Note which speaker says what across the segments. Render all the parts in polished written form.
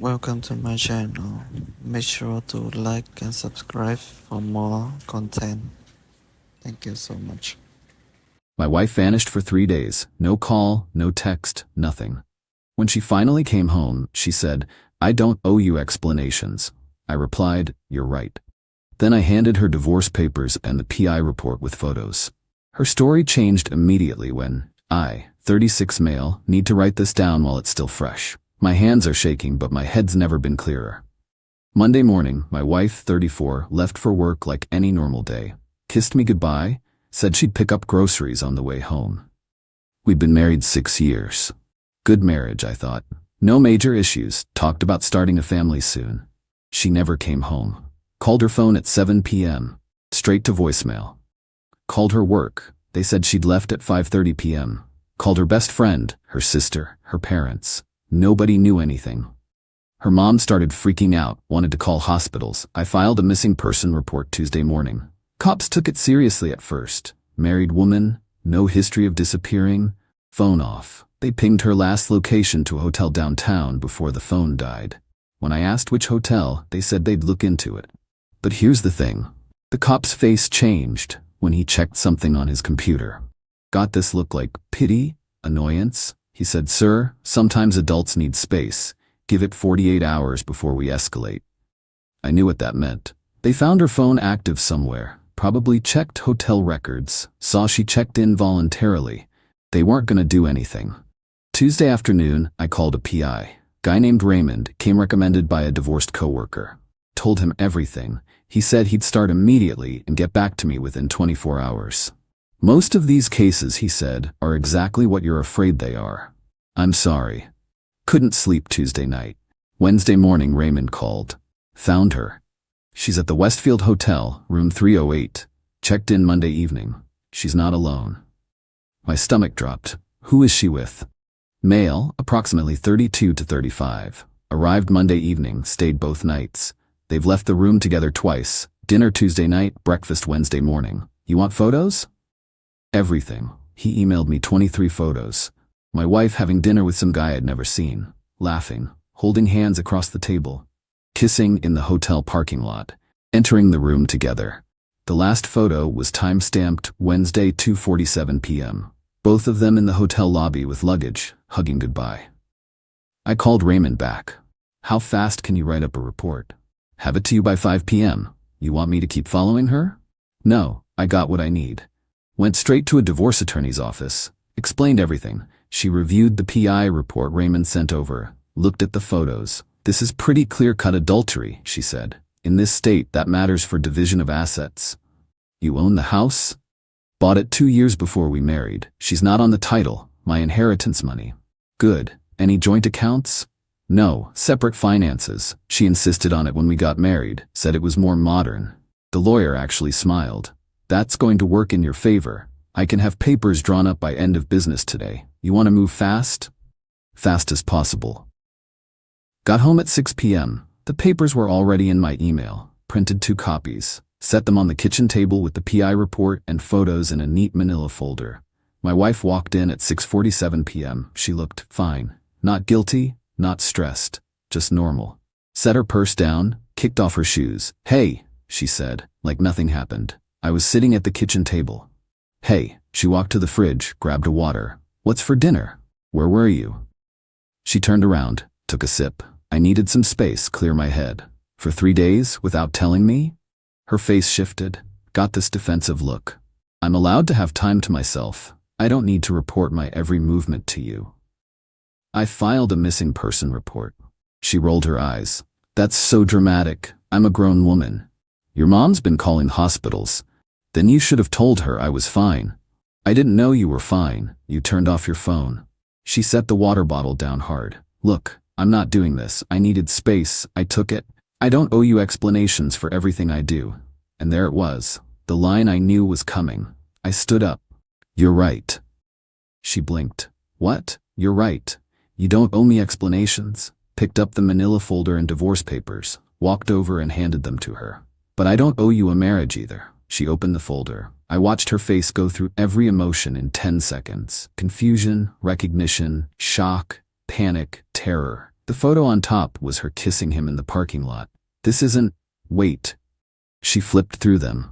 Speaker 1: Welcome to my channel. Make sure to like and subscribe for more content. Thank you so much.
Speaker 2: My wife vanished for 3 days. No call, no text, nothing. When she finally came home, she said, "I don't owe you explanations." I replied, "You're right." Then I handed her divorce papers and the PI report with photos. Her story changed immediately when I, 36 male, need to write this down while it's still fresh. My hands are shaking, but my head's never been clearer. Monday morning, my wife, 34, left for work like any normal day. Kissed me goodbye, said she'd pick up groceries on the way home. We'd been married 6 years. Good marriage, I thought. No major issues, talked about starting a family soon. She never came home. Called her phone at 7 p.m., straight to voicemail. Called her work. They said she'd left at 5:30 p.m. Called her best friend, her sister, her parents. Nobody knew anything. Her mom started freaking out, wanted to call hospitals. I filed a missing person report Tuesday morning. Cops took it seriously at first. Married woman, no history of disappearing, phone off. They pinged her last location to a hotel downtown before the phone died. When I asked which hotel, they said they'd look into it. But here's the thing. The cop's face changed when he checked something on his computer. Got this look like pity, annoyance. He said, "Sir, sometimes adults need space. Give it 48 hours before we escalate." I knew what that meant. They found her phone active somewhere, probably checked hotel records, saw she checked in voluntarily. They weren't going to do anything. Tuesday afternoon, I called a PI. Guy named Raymond, came recommended by a divorced coworker. Told him everything. He said he'd start immediately and get back to me within 24 hours. Most of these cases, he said, are exactly what you're afraid they are. I'm sorry. Couldn't sleep Tuesday night. Wednesday morning, Raymond called. Found her. She's at the Westfield Hotel, room 308. Checked in Monday evening. She's not alone. My stomach dropped. Who is she with? Male, approximately 32 to 35. Arrived Monday evening, stayed both nights. They've left the room together twice. Dinner Tuesday night, breakfast Wednesday morning. You want photos? Everything. He emailed me 23 photos. My wife having dinner with some guy I'd never seen. Laughing. Holding hands across the table. Kissing in the hotel parking lot. Entering the room together. The last photo was time-stamped Wednesday 2:47 p.m. Both of them in the hotel lobby with luggage, hugging goodbye. I called Raymond back. How fast can you write up a report? Have it to you by 5 p.m. You want me to keep following her? No, I got what I need. Went straight to a divorce attorney's office. Explained everything. She reviewed the PI report Raymond sent over. Looked at the photos. This is pretty clear-cut adultery, she said. In this state, that matters for division of assets. You own the house? Bought it 2 years before we married. She's not on the title. My inheritance money. Good. Any joint accounts? No, separate finances. She insisted on it when we got married, said it was more modern. The lawyer actually smiled. That's going to work in your favor. I can have papers drawn up by end of business today. You want to move fast? Fast as possible. Got home at 6 p.m. The papers were already in my email. Printed 2 copies. Set them on the kitchen table with the PI report and photos in a neat manila folder. My wife walked in at 6:47 p.m. She looked fine. Not guilty, not stressed, just normal. Set her purse down, kicked off her shoes. "Hey," she said, like nothing happened. I was sitting at the kitchen table. "Hey," she walked to the fridge, grabbed a water. "What's for dinner? Where were you?" She turned around, took a sip. I needed some space, clear my head. For 3 days, without telling me? Her face shifted, got this defensive look. I'm allowed to have time to myself. I don't need to report my every movement to you. I filed a missing person report. She rolled her eyes. That's so dramatic. I'm a grown woman. Your mom's been calling hospitals. Then you should have told her I was fine. I didn't know you were fine. You turned off your phone. She set the water bottle down hard. Look, I'm not doing this. I needed space. I took it. I don't owe you explanations for everything I do. And there it was. The line I knew was coming. I stood up. You're right. She blinked. What? You're right. You don't owe me explanations. Picked up the manila folder and divorce papers. Walked over and handed them to her. But I don't owe you a marriage either. She opened the folder. I watched her face go through every emotion in 10 seconds. Confusion, recognition, shock, panic, terror. The photo on top was her kissing him in the parking lot. This isn't… Wait. She flipped through them.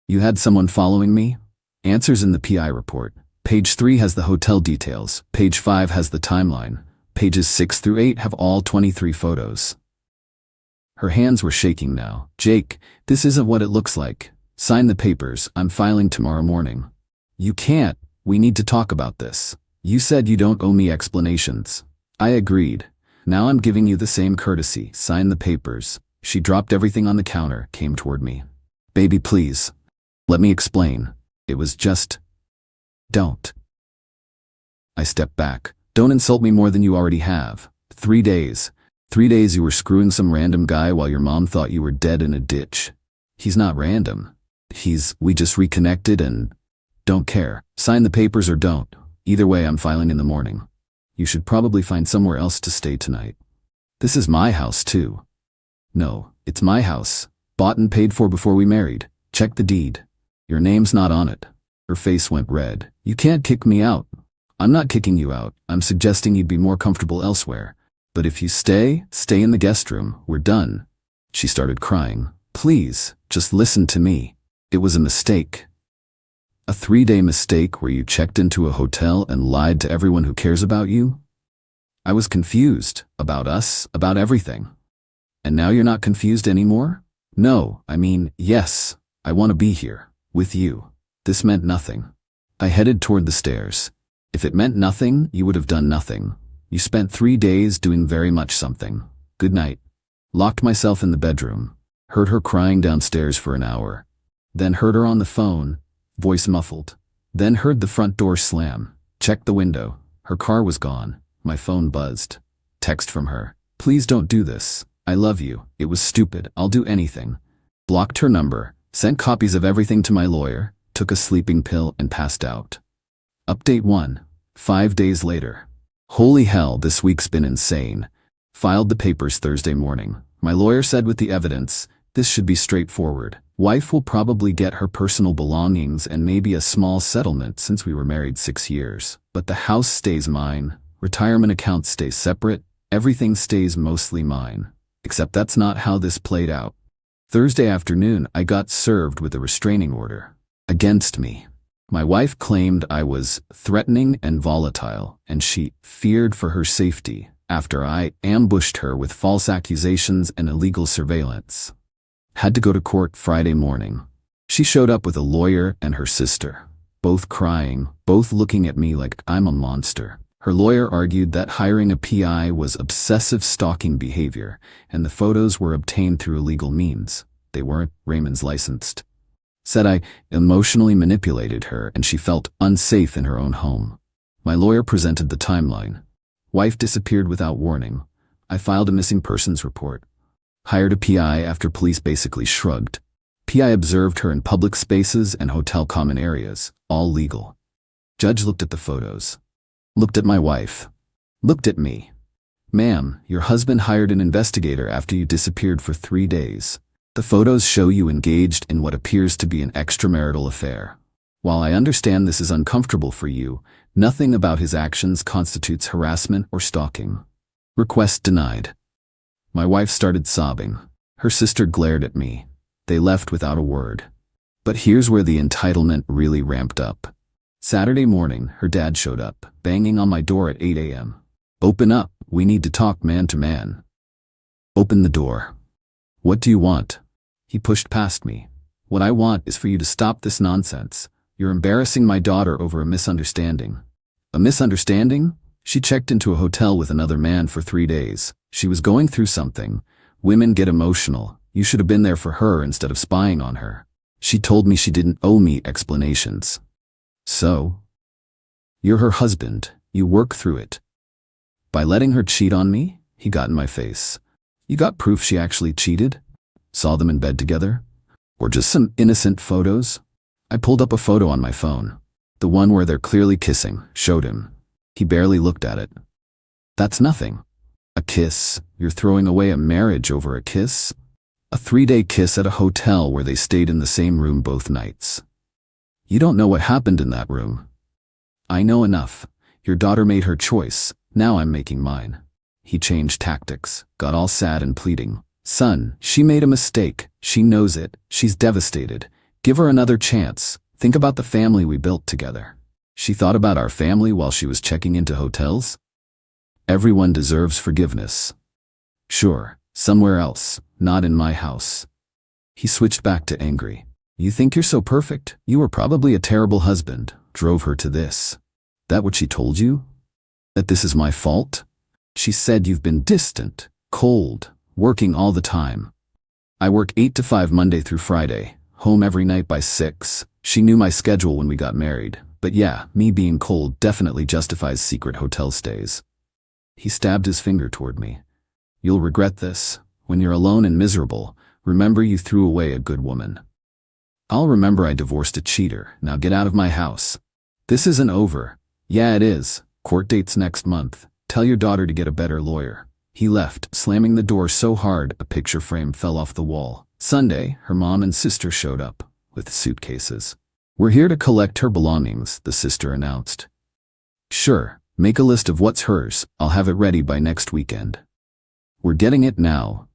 Speaker 2: You had someone following me? Answers in the PI report. Page 3 has the hotel details. Page 5 has the timeline. Pages 6 through 8 have all 23 photos. Her hands were shaking now. Jake, this isn't what it looks like. Sign the papers. I'm filing tomorrow morning. You can't. We need to talk about this. You said you don't owe me explanations. I agreed. Now I'm giving you the same courtesy. Sign the papers. She dropped everything on the counter, came toward me. Baby, please. Let me explain. It was just… Don't. I stepped back. Don't insult me more than you already have. 3 days. 3 days you were screwing some random guy while your mom thought you were dead in a ditch. He's not random. We just reconnected and… Don't care. Sign the papers or don't. Either way, I'm filing in the morning. You should probably find somewhere else to stay tonight. This is my house, too. No, it's my house. Bought and paid for before we married. Check the deed. Your name's not on it. Her face went red. You can't kick me out. I'm not kicking you out. I'm suggesting you'd be more comfortable elsewhere. But if you stay in the guest room. We're done. She started crying. Please, just listen to me. It was a mistake. A 3-day mistake where you checked into a hotel and lied to everyone who cares about you? I was confused. About us, about everything. And now you're not confused anymore? No, I mean, yes, I want to be here, with you. This meant nothing. I headed toward the stairs. If it meant nothing, you would have done nothing. You spent 3 days doing very much something. Good night. Locked myself in the bedroom. Heard her crying downstairs for an hour. Then heard her on the phone, voice muffled. Then heard the front door slam. Checked the window. Her car was gone. My phone buzzed. Text from her. Please don't do this. I love you. It was stupid. I'll do anything. Blocked her number. Sent copies of everything to my lawyer. Took a sleeping pill and passed out. Update 1. 5 days later. Holy hell, this week's been insane. Filed the papers Thursday morning. My lawyer said with the evidence, this should be straightforward. Wife will probably get her personal belongings and maybe a small settlement since we were married 6 years. But the house stays mine. Retirement accounts stay separate. Everything stays mostly mine. Except that's not how this played out. Thursday afternoon, I got served with a restraining order. Against me. My wife claimed I was threatening and volatile, and she feared for her safety after I ambushed her with false accusations and illegal surveillance. Had to go to court Friday morning. She showed up with a lawyer and her sister, both crying, both looking at me like I'm a monster. Her lawyer argued that hiring a PI was obsessive stalking behavior, and the photos were obtained through illegal means. They weren't Raymond's licensed. Said I emotionally manipulated her and she felt unsafe in her own home. My lawyer presented the timeline. Wife disappeared without warning. I filed a missing persons report. Hired a PI after police basically shrugged. PI observed her in public spaces and hotel common areas, all legal. Judge looked at the photos. Looked at my wife. Looked at me. Ma'am, your husband hired an investigator after you disappeared for 3 days. The photos show you engaged in what appears to be an extramarital affair. While I understand this is uncomfortable for you, nothing about his actions constitutes harassment or stalking. Request denied. My wife started sobbing. Her sister glared at me. They left without a word. But here's where the entitlement really ramped up. Saturday morning, her dad showed up, banging on my door at 8 a.m. Open up, we need to talk man to man. Open the door. What do you want? He pushed past me. What I want is for you to stop this nonsense. You're embarrassing my daughter over a misunderstanding. A misunderstanding? She checked into a hotel with another man for 3 days. She was going through something. Women get emotional. You should have been there for her instead of spying on her. She told me she didn't owe me explanations. So? You're her husband. You work through it. By letting her cheat on me? He got in my face. You got proof she actually cheated? Saw them in bed together? Or just some innocent photos? I pulled up a photo on my phone. The one where they're clearly kissing, showed him. He barely looked at it. That's nothing. A kiss? You're throwing away a marriage over a kiss? A 3-day kiss at a hotel where they stayed in the same room both nights. You don't know what happened in that room. I know enough. Your daughter made her choice. Now I'm making mine. He changed tactics, got all sad and pleading. Son, she made a mistake. She knows it. She's devastated. Give her another chance. Think about the family we built together. She thought about our family while she was checking into hotels? Everyone deserves forgiveness. Sure, somewhere else, not in my house. He switched back to angry. You think you're so perfect? You were probably a terrible husband. Drove her to this. That what she told you? That this is my fault? She said you've been distant, cold, working all the time. I work 8 to 5 Monday through Friday, home every night by 6. She knew my schedule when we got married. But yeah, me being cold definitely justifies secret hotel stays. He stabbed his finger toward me. You'll regret this. When you're alone and miserable, remember you threw away a good woman. I'll remember I divorced a cheater. Now get out of my house. This isn't over. Yeah, it is. Court date's next month. Tell your daughter to get a better lawyer. He left, slamming the door so hard a picture frame fell off the wall. Sunday, her mom and sister showed up, with suitcases. We're here to collect her belongings, the sister announced. Sure, make a list of what's hers. I'll have it ready by next weekend. We're getting it now.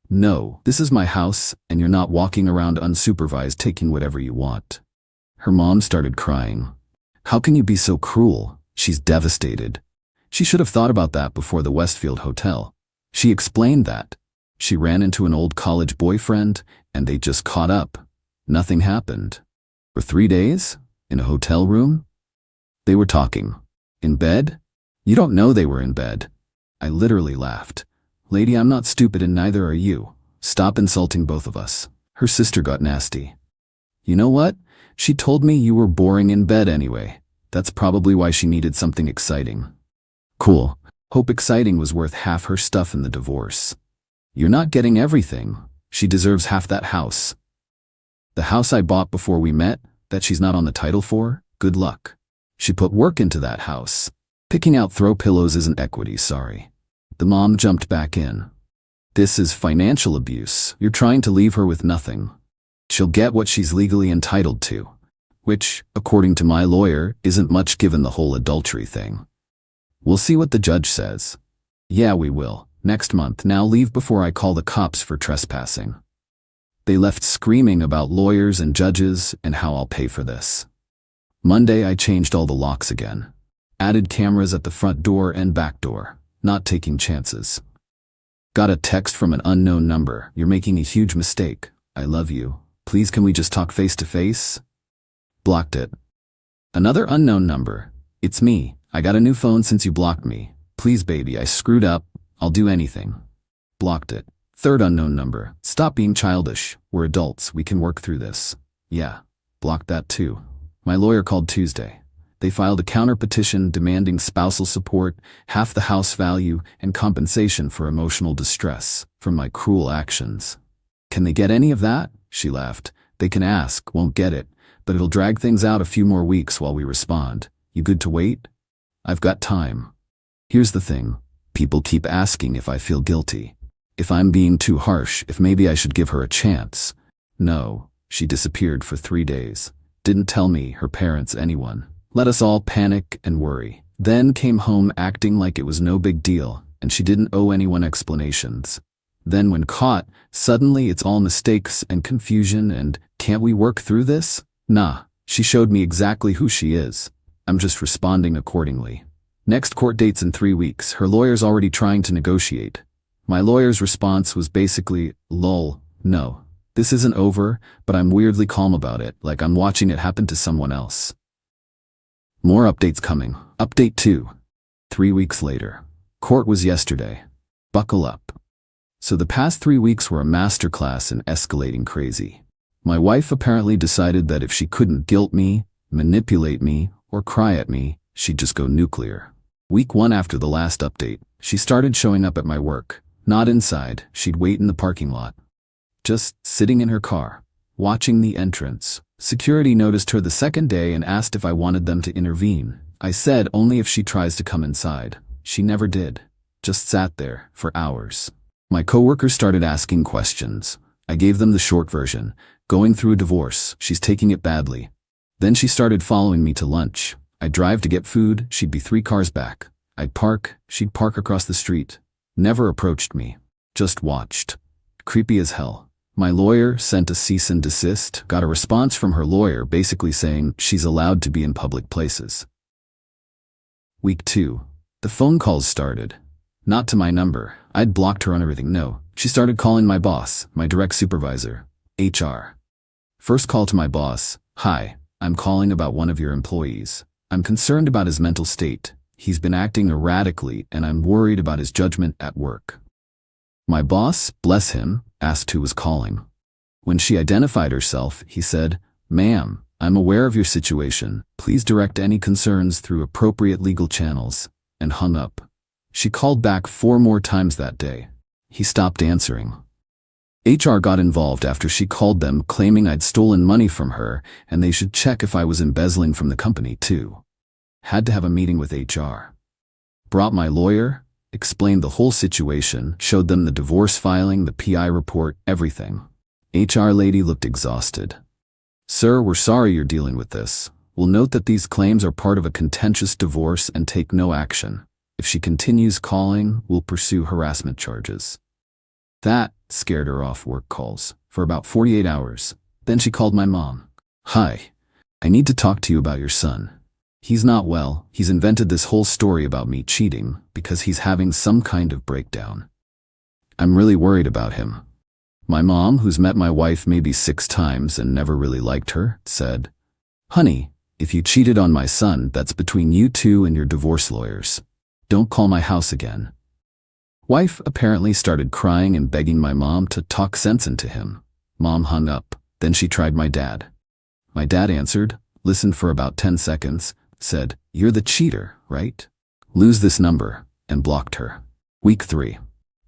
Speaker 2: No, this is my house, and you're not walking around unsupervised taking whatever you want. Her mom started crying. How can you be so cruel? She's devastated. She should have thought about that before the Westfield Hotel. She explained that. She ran into an old college boyfriend, and they just caught up. Nothing happened. For 3 days? In a hotel room? They were talking. In bed? You don't know they were in bed. I literally laughed. Lady, I'm not stupid and neither are you. Stop insulting both of us. Her sister got nasty. You know what? She told me you were boring in bed anyway. That's probably why she needed something exciting. Cool. Hope exciting was worth half her stuff in the divorce. You're not getting everything. She deserves half that house. The house I bought before we met, that she's not on the title for, good luck. She put work into that house. Picking out throw pillows isn't equity, sorry. The mom jumped back in. This is financial abuse. You're trying to leave her with nothing. She'll get what she's legally entitled to, which, according to my lawyer, isn't much given the whole adultery thing. We'll see what the judge says. Yeah, we will. Next month. Now leave before I call the cops for trespassing. They left screaming about lawyers and judges and how I'll pay for this. Monday I changed all the locks again. Added cameras at the front door and back door. Not taking chances. Got a text from an unknown number. You're making a huge mistake. I love you. Please can we just talk face to face? Blocked it. Another unknown number. It's me. I got a new phone since you blocked me. Please baby, I screwed up. I'll do anything. Blocked it. Third unknown number. Stop being childish. We're adults. We can work through this. Yeah. Blocked that too. My lawyer called Tuesday. They filed a counter-petition demanding spousal support, half the house value, and compensation for emotional distress from my cruel actions. Can they get any of that? She laughed. They can ask, won't get it, but it'll drag things out a few more weeks while we respond. You good to wait? I've got time. Here's the thing. People keep asking if I feel guilty. If I'm being too harsh, if maybe I should give her a chance. No, she disappeared for 3 days. Didn't tell me, her parents, anyone. Let us all panic and worry. Then came home acting like it was no big deal, and she didn't owe anyone explanations. Then when caught, suddenly it's all mistakes and confusion and, can't we work through this? Nah, she showed me exactly who she is. I'm just responding accordingly. Next court date's in 3 weeks. Her lawyer's already trying to negotiate. My lawyer's response was basically, lol, no. This isn't over, but I'm weirdly calm about it, like I'm watching it happen to someone else. More updates coming. Update 2. 3 weeks later. Court was yesterday. Buckle up. So the past 3 weeks were a masterclass in escalating crazy. My wife apparently decided that if she couldn't guilt me, manipulate me, or cry at me, she'd just go nuclear. Week 1 after the last update, she started showing up at my work. Not inside, she'd wait in the parking lot. Just sitting in her car, watching the entrance. Security noticed her the second day and asked if I wanted them to intervene. I said only if she tries to come inside. She never did. Just sat there for hours. My coworkers started asking questions. I gave them the short version. Going through a divorce, she's taking it badly. Then she started following me to lunch. I'd drive to get food, she'd be 3 cars back. I'd park, she'd park across the street. Never approached me. Just watched. Creepy as hell. My lawyer sent a cease and desist, got a response from her lawyer basically saying she's allowed to be in public places. Week 2. The phone calls started. Not to my number. I'd blocked her on everything. No. She started calling my boss, my direct supervisor, HR. First call to my boss. Hi, I'm calling about one of your employees. I'm concerned about his mental state. He's been acting erratically and I'm worried about his judgment at work. My boss, bless him, asked who was calling. When she identified herself, he said, "Ma'am, I'm aware of your situation. Please direct any concerns through appropriate legal channels," and hung up. She called back 4 more times that day. He stopped answering. HR got involved after she called them claiming I'd stolen money from her and they should check if I was embezzling from the company too. Had to have a meeting with HR. Brought my lawyer, explained the whole situation, showed them the divorce filing, the PI report, everything. HR lady looked exhausted. "Sir, we're sorry you're dealing with this. We'll note that these claims are part of a contentious divorce and take no action. If she continues calling, we'll pursue harassment charges." That scared her off work calls for about 48 hours. Then she called my mom. "Hi, I need to talk to you about your son. He's not well. He's invented this whole story about me cheating because he's having some kind of breakdown. I'm really worried about him." My mom, who's met my wife maybe 6 times and never really liked her, said, "Honey, if you cheated on my son, that's between you two and your divorce lawyers. Don't call my house again." Wife apparently started crying and begging my mom to talk sense into him. Mom hung up. Then she tried my dad. My dad answered, listened for about 10 seconds, said, "You're the cheater, right? Lose this number," and blocked her. Week 3.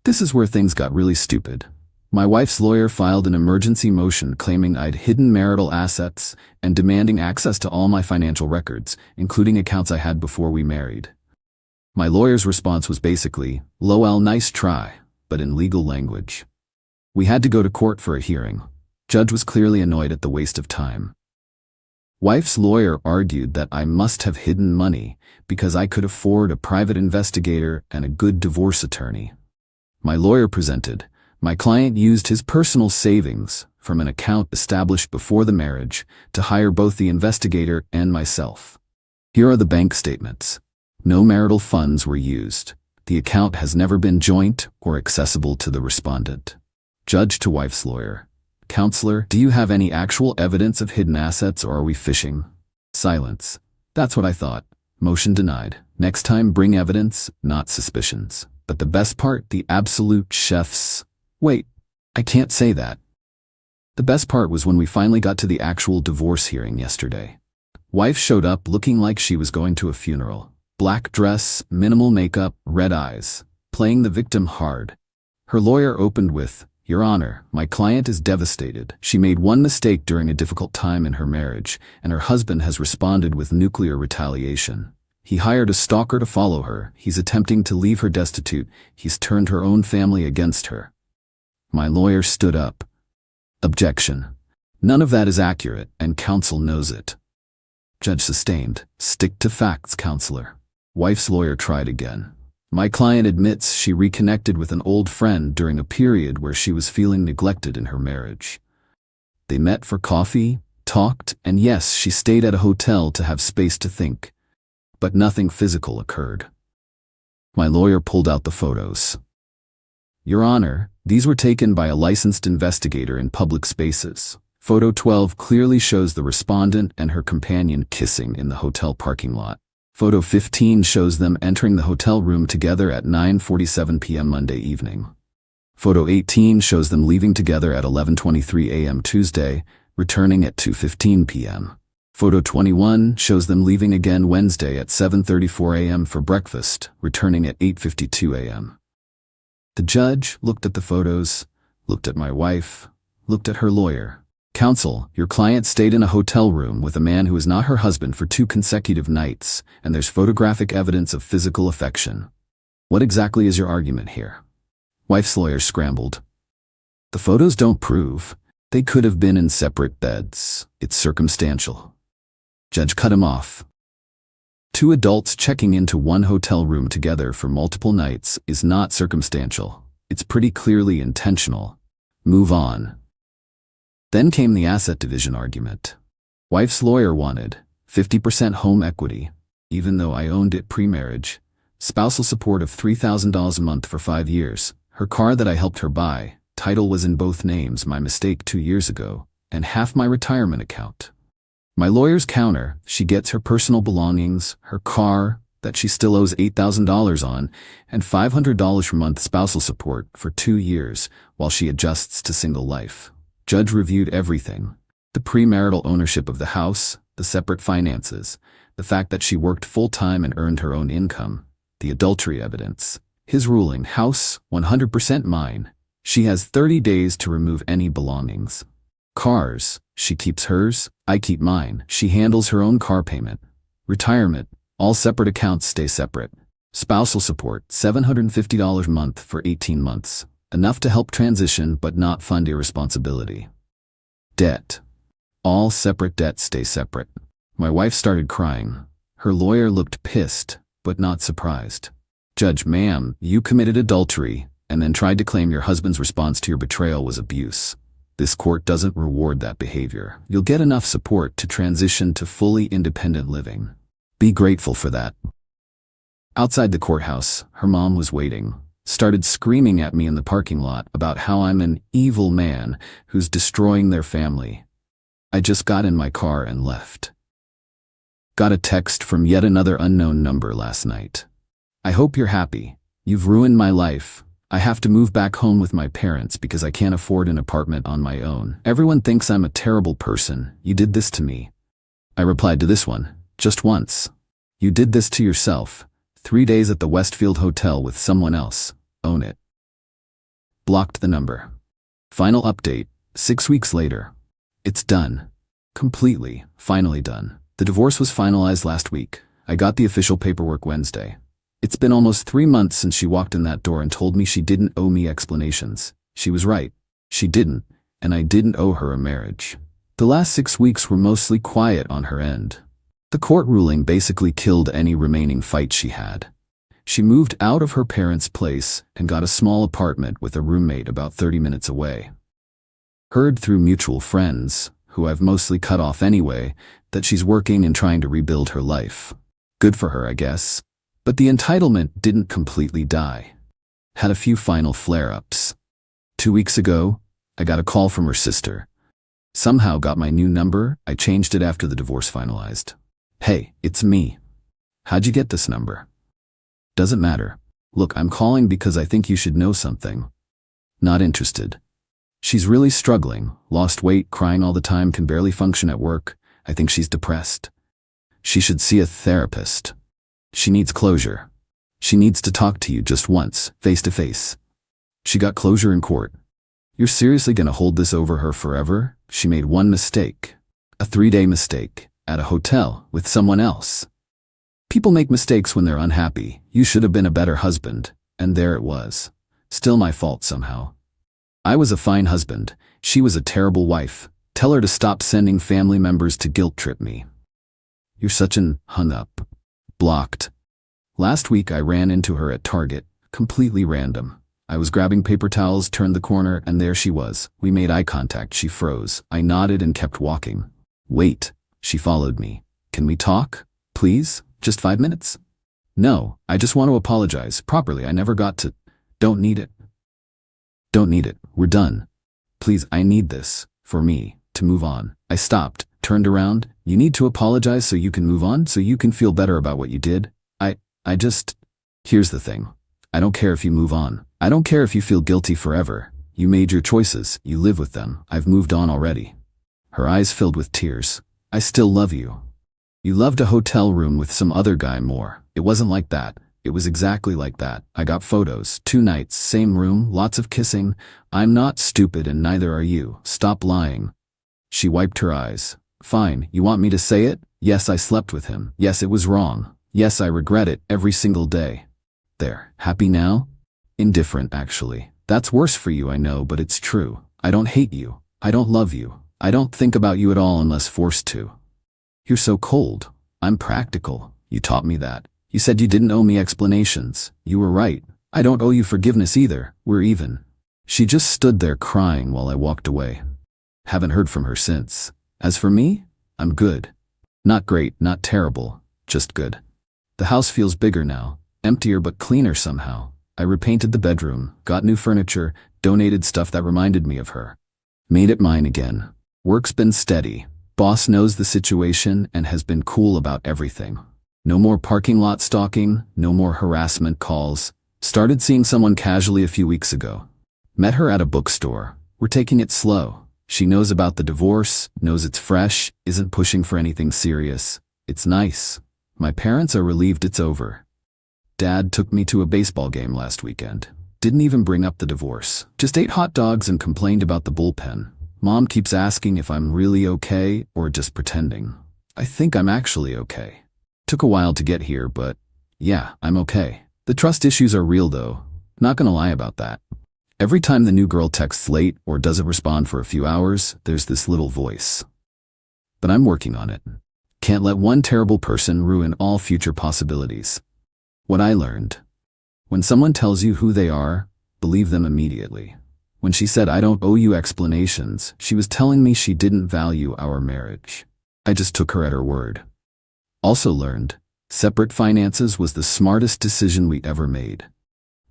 Speaker 2: This is where things got really stupid. My wife's lawyer filed an emergency motion claiming I'd hidden marital assets and demanding access to all my financial records, including accounts I had before we married. My lawyer's response was basically, "Lol, nice try," but in legal language. We had to go to court for a hearing. Judge was clearly annoyed at the waste of time. Wife's lawyer argued that I must have hidden money because I could afford a private investigator and a good divorce attorney. My lawyer presented, my client used his personal savings from an account established before the marriage to hire both the investigator and myself. Here are the bank statements. No marital funds were used. The account has never been joint or accessible to the respondent. Judge to wife's lawyer. Counselor, do you have any actual evidence of hidden assets or are we fishing? Silence. That's what I thought. Motion denied. Next time bring evidence, not suspicions. But the best part, the absolute chef's... Wait, I can't say that. The best part was when we finally got to the actual divorce hearing yesterday. Wife showed up looking like she was going to a funeral. Black dress, minimal makeup, red eyes. Playing the victim hard. Her lawyer opened with, "Your Honor, my client is devastated. She made one mistake during a difficult time in her marriage, and her husband has responded with nuclear retaliation. He hired a stalker to follow her. He's attempting to leave her destitute. He's turned her own family against her." My lawyer stood up. Objection. None of that is accurate, and counsel knows it. Judge sustained. Stick to facts, counselor. Wife's lawyer tried again. My client admits she reconnected with an old friend during a period where she was feeling neglected in her marriage. They met for coffee, talked, and yes, she stayed at a hotel to have space to think. But nothing physical occurred. My lawyer pulled out the photos. Your Honor, these were taken by a licensed investigator in public spaces. Photo 12 clearly shows the respondent and her companion kissing in the hotel parking lot. Photo 15 shows them entering the hotel room together at 9:47 p.m. Monday evening. Photo 18 shows them leaving together at 11:23 a.m. Tuesday, returning at 2:15 p.m. Photo 21 shows them leaving again Wednesday at 7:34 a.m. for breakfast, returning at 8:52 a.m. The judge looked at the photos, looked at my wife, looked at her lawyer. Counsel, your client stayed in a hotel room with a man who is not her husband for 2 consecutive nights, and there's photographic evidence of physical affection. What exactly is your argument here? Wife's lawyer scrambled. The photos don't prove. They could have been in separate beds. It's circumstantial. Judge cut him off. Two adults checking into one hotel room together for multiple nights is not circumstantial. It's pretty clearly intentional. Move on. Then came the asset division argument. Wife's lawyer wanted 50% home equity, even though I owned it pre-marriage, spousal support of $3,000 a month for 5 years, her car that I helped her buy, title was in both names, my mistake 2 years ago, and half my retirement account. My lawyer's counter, she gets her personal belongings, her car, that she still owes $8,000 on, and $500 per month spousal support for 2 years while she adjusts to single life. Judge reviewed everything. The premarital ownership of the house, the separate finances, the fact that she worked full-time and earned her own income, the adultery evidence. His ruling, house, 100% mine. She has 30 days to remove any belongings. Cars, she keeps hers, I keep mine. She handles her own car payment. Retirement, all separate accounts stay separate. Spousal support, $750 a month for 18 months. Enough to help transition but not fund irresponsibility. Debt. All separate debts stay separate. My wife started crying. Her lawyer looked pissed, but not surprised. Judge, ma'am, you committed adultery and then tried to claim your husband's response to your betrayal was abuse. This court doesn't reward that behavior. You'll get enough support to transition to fully independent living. Be grateful for that. Outside the courthouse, her mom was waiting. Started screaming at me in the parking lot about how I'm an evil man who's destroying their family. I just got in my car and left. Got a text from yet another unknown number last night. I hope you're happy. You've ruined my life. I have to move back home with my parents because I can't afford an apartment on my own. Everyone thinks I'm a terrible person. You did this to me. I replied to this one, just once. You did this to yourself. 3 days at the Westfield Hotel with someone else. Own it. Blocked the number. Final update, 6 weeks later. It's done. Completely, finally done. The divorce was finalized last week. I got the official paperwork Wednesday. It's been almost 3 months since she walked in that door and told me she didn't owe me explanations. She was right. She didn't, and I didn't owe her a marriage. The last 6 weeks were mostly quiet on her end. The court ruling basically killed any remaining fight she had. She moved out of her parents' place and got a small apartment with a roommate about 30 minutes away. Heard through mutual friends, who I've mostly cut off anyway, that she's working and trying to rebuild her life. Good for her, I guess. But the entitlement didn't completely die. Had a few final flare-ups. 2 weeks ago, I got a call from her sister. Somehow got my new number, I changed it after the divorce finalized. Hey, it's me. How'd you get this number? Doesn't matter. Look, I'm calling because I think you should know something. Not interested. She's really struggling, lost weight, crying all the time, can barely function at work. I think she's depressed. She should see a therapist. She needs closure. She needs to talk to you just once, face to face. She got closure in court. You're seriously gonna hold this over her forever? She made one mistake. A 3-day mistake. At a hotel, with someone else. People make mistakes when they're unhappy. You should have been a better husband. And there it was. Still my fault somehow. I was a fine husband. She was a terrible wife. Tell her to stop sending family members to guilt trip me. You're such an hung up. Blocked. Last week I ran into her at Target. Completely random. I was grabbing paper towels, turned the corner, and there she was. We made eye contact. She froze. I nodded and kept walking. Wait. She followed me. Can we talk? Please? Just 5 minutes? No, I just want to apologize. Properly, I never got to. Don't need it. Don't need it. We're done. Please, I need this. For me. To move on. I stopped, turned around. You need to apologize so you can move on, so you can feel better about what you did? I just. Here's the thing. I don't care if you move on. I don't care if you feel guilty forever. You made your choices. You live with them. I've moved on already. Her eyes filled with tears. I still love you. You loved a hotel room with some other guy more. It wasn't like that. It was exactly like that. I got photos. 2 nights, same room, lots of kissing. I'm not stupid and neither are you. Stop lying. She wiped her eyes. Fine, you want me to say it? Yes, I slept with him. Yes, it was wrong. Yes, I regret it every single day. There, happy now? Indifferent, actually. That's worse for you, I know, but it's true. I don't hate you. I don't love you. I don't think about you at all unless forced to. You're so cold. I'm practical. You taught me that. You said you didn't owe me explanations. You were right. I don't owe you forgiveness either. We're even. She just stood there crying while I walked away. Haven't heard from her since. As for me, I'm good. Not great, not terrible, just good. The house feels bigger now, emptier but cleaner somehow. I repainted the bedroom, got new furniture, donated stuff that reminded me of her. Made it mine again. Work's been steady. Boss knows the situation and has been cool about everything. No more parking lot stalking, no more harassment calls. Started seeing someone casually a few weeks ago. Met her at a bookstore. We're taking it slow. She knows about the divorce, knows it's fresh, isn't pushing for anything serious. It's nice. My parents are relieved it's over. Dad took me to a baseball game last weekend. Didn't even bring up the divorce. Just ate hot dogs and complained about the bullpen. Mom keeps asking if I'm really okay or just pretending. I think I'm actually okay. Took a while to get here, but yeah, I'm okay. The trust issues are real though. Not gonna lie about that. Every time the new girl texts late or doesn't respond for a few hours, there's this little voice. But I'm working on it. Can't let one terrible person ruin all future possibilities. What I learned. When someone tells you who they are, believe them immediately. When she said I don't owe you explanations, she was telling me she didn't value our marriage. I just took her at her word. Also learned, separate finances was the smartest decision we ever made.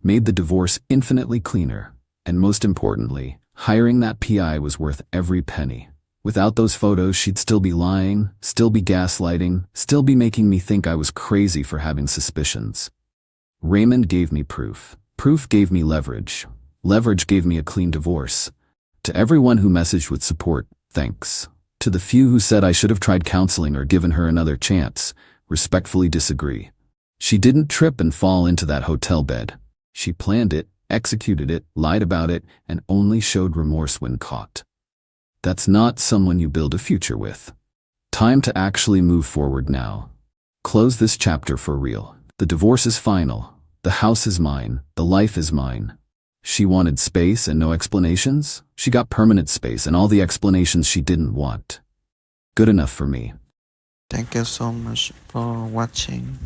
Speaker 2: Made the divorce infinitely cleaner. And most importantly, hiring that PI was worth every penny. Without those photos, she'd still be lying, still be gaslighting, still be making me think I was crazy for having suspicions. Raymond gave me proof. Proof gave me leverage. Leverage gave me a clean divorce. To everyone who messaged with support, thanks. To the few who said I should have tried counseling or given her another chance, respectfully disagree. She didn't trip and fall into that hotel bed. She planned it, executed it, lied about it, and only showed remorse when caught. That's not someone you build a future with. Time to actually move forward now. Close this chapter for real. The divorce is final. The house is mine. The life is mine. She wanted space and no explanations. She got permanent space and all the explanations she didn't want. Good enough for me.
Speaker 1: Thank you so much for watching.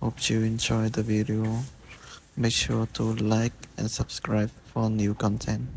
Speaker 1: Hope you enjoyed the video. Make sure to like and subscribe for new content.